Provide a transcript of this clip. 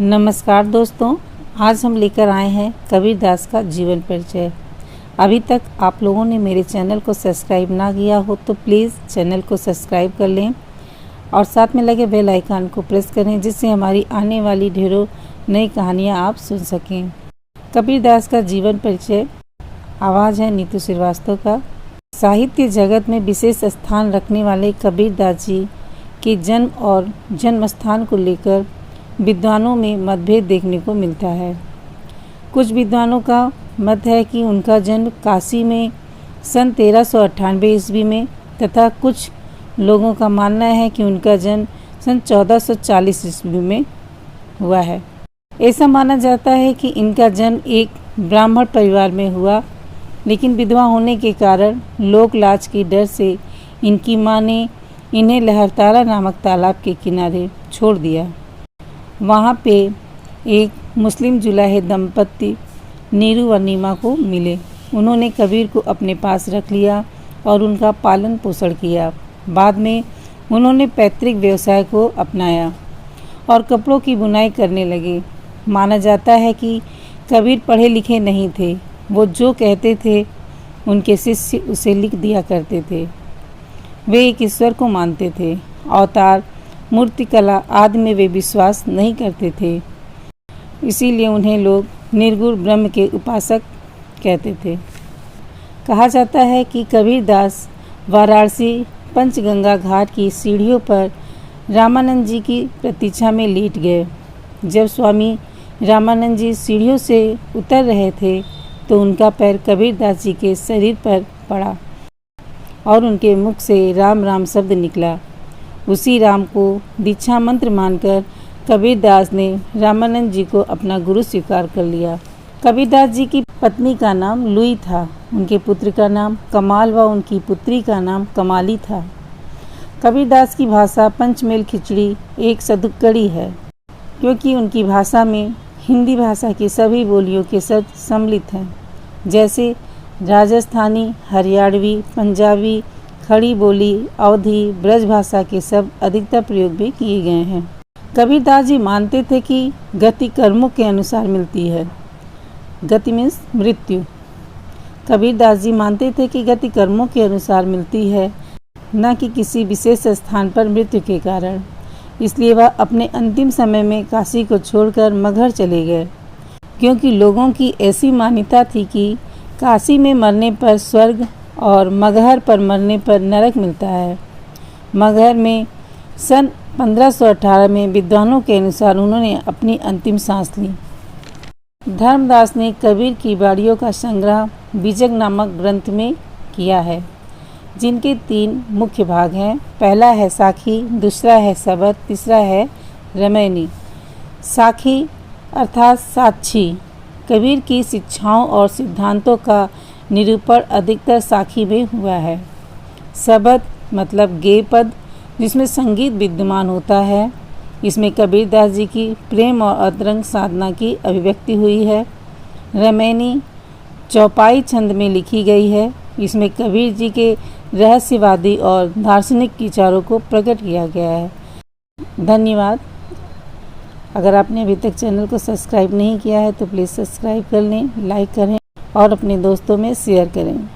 नमस्कार दोस्तों, आज हम लेकर आए हैं कबीरदास का जीवन परिचय। अभी तक आप लोगों ने मेरे चैनल को सब्सक्राइब ना किया हो तो प्लीज़ चैनल को सब्सक्राइब कर लें और साथ में लगे बेल आइकन को प्रेस करें, जिससे हमारी आने वाली ढेरों नई कहानियाँ आप सुन सकें। कबीरदास का जीवन परिचय। आवाज़ है नीतू श्रीवास्तव का। साहित्य जगत में विशेष स्थान रखने वाले कबीरदास जी के जन्म और जन्म स्थान को लेकर विद्वानों में मतभेद देखने को मिलता है। कुछ विद्वानों का मत है कि उनका जन्म काशी में सन 1398 ईस्वी में तथा कुछ लोगों का मानना है कि उनका जन्म सन 1440 ईस्वी में हुआ है। ऐसा माना जाता है कि इनका जन्म एक ब्राह्मण परिवार में हुआ, लेकिन विधवा होने के कारण लोक लाज की डर से इनकी माँ ने इन्हें लहरतारा नामक तालाब के किनारे छोड़ दिया। वहाँ पे एक मुस्लिम जुलाहे दंपति नीरू व नीमा को मिले। उन्होंने कबीर को अपने पास रख लिया और उनका पालन पोषण किया। बाद में उन्होंने पैतृक व्यवसाय को अपनाया और कपड़ों की बुनाई करने लगे। माना जाता है कि कबीर पढ़े लिखे नहीं थे। वो जो कहते थे उनके शिष्य उसे लिख दिया करते थे। वे एक ईश्वर को मानते थे। अवतार, मूर्तिकला आदि में वे विश्वास नहीं करते थे, इसीलिए उन्हें लोग निर्गुण ब्रह्म के उपासक कहते थे। कहा जाता है कि कबीरदास वाराणसी पंचगंगा घाट की सीढ़ियों पर रामानंद जी की प्रतीक्षा में लेट गए। जब स्वामी रामानंद जी सीढ़ियों से उतर रहे थे तो उनका पैर कबीरदास जी के शरीर पर पड़ा और उनके मुख से राम राम शब्द निकला। उसी राम को दीक्षा मंत्र मानकर कबीरदास ने रामानंद जी को अपना गुरु स्वीकार कर लिया। कबीरदास जी की पत्नी का नाम लुई था, उनके पुत्र का नाम कमाल व उनकी पुत्री का नाम कमाली था। कबीरदास की भाषा पंचमेल खिचड़ी एक सदुक्कड़ी है, क्योंकि उनकी भाषा में हिंदी भाषा की सभी बोलियों के शब्द सम्मिलित हैं, जैसे राजस्थानी, हरियाणवी, पंजाबी, खड़ी बोली, अवधी, ब्रज भाषा के शब्द अधिकतर प्रयोग भी किए गए हैं। कबीरदास जी मानते थे कि गति कर्मों के अनुसार मिलती है। गति मीन्स मृत्यु। कबीरदास जी मानते थे कि गति कर्मों के अनुसार मिलती है, न कि किसी विशेष स्थान पर मृत्यु के कारण। इसलिए वह अपने अंतिम समय में काशी को छोड़कर मगहर चले गए, क्योंकि लोगों की ऐसी मान्यता थी कि काशी में मरने पर स्वर्ग और मगहर पर मरने पर नरक मिलता है। मगहर में सन 1518 में विद्वानों के अनुसार उन्होंने अपनी अंतिम सांस ली। धर्मदास ने कबीर की बाड़ियों का संग्रह बीजक नामक ग्रंथ में किया है, जिनके 3 मुख्य भाग हैं। पहला है साखी, दूसरा है सबद, तीसरा है रमैनी। साखी अर्थात साक्षी कबीर की शिक्षाओं और सिद्धांतों का निरूपण अधिकतर साखी में हुआ है। सबद मतलब गेय पद, जिसमें संगीत विद्यमान होता है। इसमें कबीरदास जी की प्रेम और अंतरंग साधना की अभिव्यक्ति हुई है। रमैनी चौपाई छंद में लिखी गई है। इसमें कबीर जी के रहस्यवादी और दार्शनिक विचारों को प्रकट किया गया है। धन्यवाद। अगर आपने अभी तक चैनल को सब्सक्राइब नहीं किया है तो प्लीज़ सब्सक्राइब कर लें, लाइक करें और अपने दोस्तों में शेयर करें।